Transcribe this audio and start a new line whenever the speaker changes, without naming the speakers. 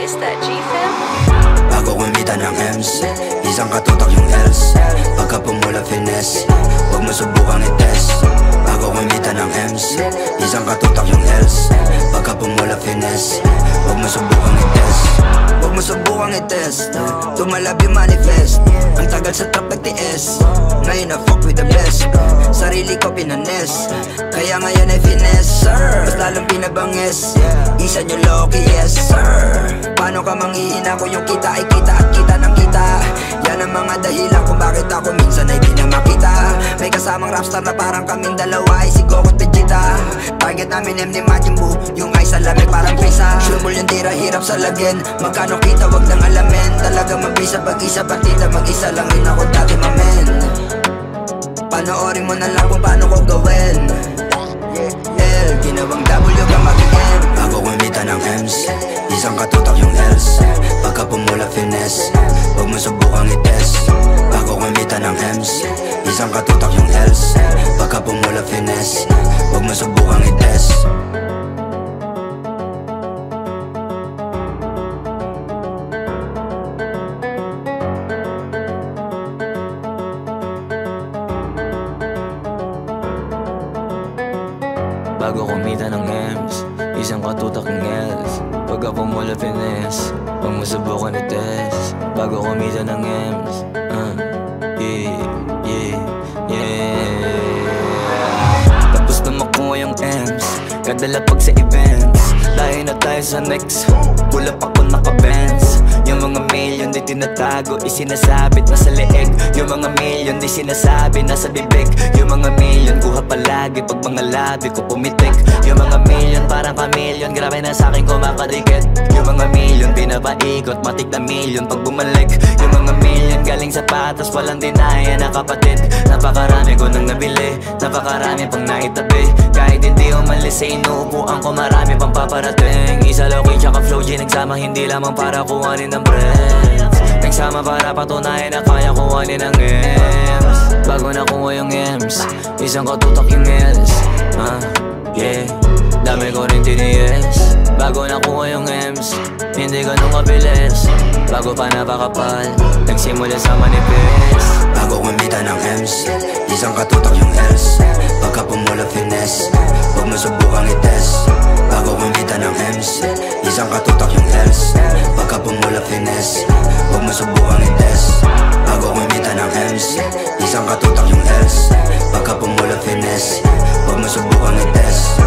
Is that G-Fam?
Bago kumita ng M's, isang katutak yung L's. Pagka pumula finesse, huwag mo subukang i-test. Bago kumita ng M's, isang katutak yung L's. Pagka pumula finesse, huwag mo subukang i-test. Huwag mo subukang i-test, tumalab yung manifest. Ang tagal sa trap nagtiis, ngayon na fuck with the best. Sarili ko pinanes, kaya ngayon ay finesse, sir. Mas lalong pinabangis, isa nyo loki, yes sir. Paano ka manghihina kung yung kita ay kita at kita ng kita? Yan ang mga dahilan kung bakit ako minsan ay di na makita. May kasamang rapstar na parang kaming dalawa ay si Goku at Vegeta. Target namin M ni Majin Buu, yung ay sa lamig parang prisa. Sure yung tira hirap sa lagin, magkano kita wag nang alamin. Talaga mabisa pag-isa partida, mag-isa lang rin ako dati mamen. Panoorin mo na lang kung paano ko gawin. L, ginawang W ka mag-M. Bago kumita ng M's, isang katutak yung L's. Pagka pumula finesse, huwag mo subukang i-test. Bago kumita ng M's, isang katutak yung L's. Pagka pumula finesse, huwag mo subukang i-test.
Bago kumita ng M's, isang katutak ng L's. Pagka pumula finesse, huwag mo subukan i-test. Bago kumita ng M's, tapos na makuha yung M's, kadala pag sa events. Layo na tayo sa next, pula pa ko naka-Benz. Yung mga million di tinatago, isinasabit na sa leeg. Yung mga million di sinasabi nasa bibig. Yung mga million kuha palagi pag mga labi ko pumitik. Yung mga million parang kamilyon, grabe na sa'kin kumakadikit. Yung mga million pinapaikot, matik na million pag bumalik. Yung mga million galing sa patas, walang dinaya na kapatid. Napakarami ko nang nabili, napakarami pang naitabi. Kahit hindi umalis sa inuupuan ko, marami pang paparating. Isa low-key tsaka flow G nagsama, hindi lamang para kuhanin ng breath. Nagsama para patunayan na kaya kuhanin ng M's. Bago nakuha yung M's, isang katutak yung L's. Dami ko rin tiniis. Bago nakuha yung M's, hindi ganun kabilis. Bago pa napakapal, nagsimula sa manipis.
Bago kumita ng M's, isang katutak yung L's. Pagka pumula finesse, huwag mo subukang i-test. Bago kumita ng M's, isang katutak yung L's. Pagka pumula finesse, huwag mo subukang i-test. Bago kumita ng M's, isang katutak yung L's. Pagka pumula finesse, huwag mo subukang i-test.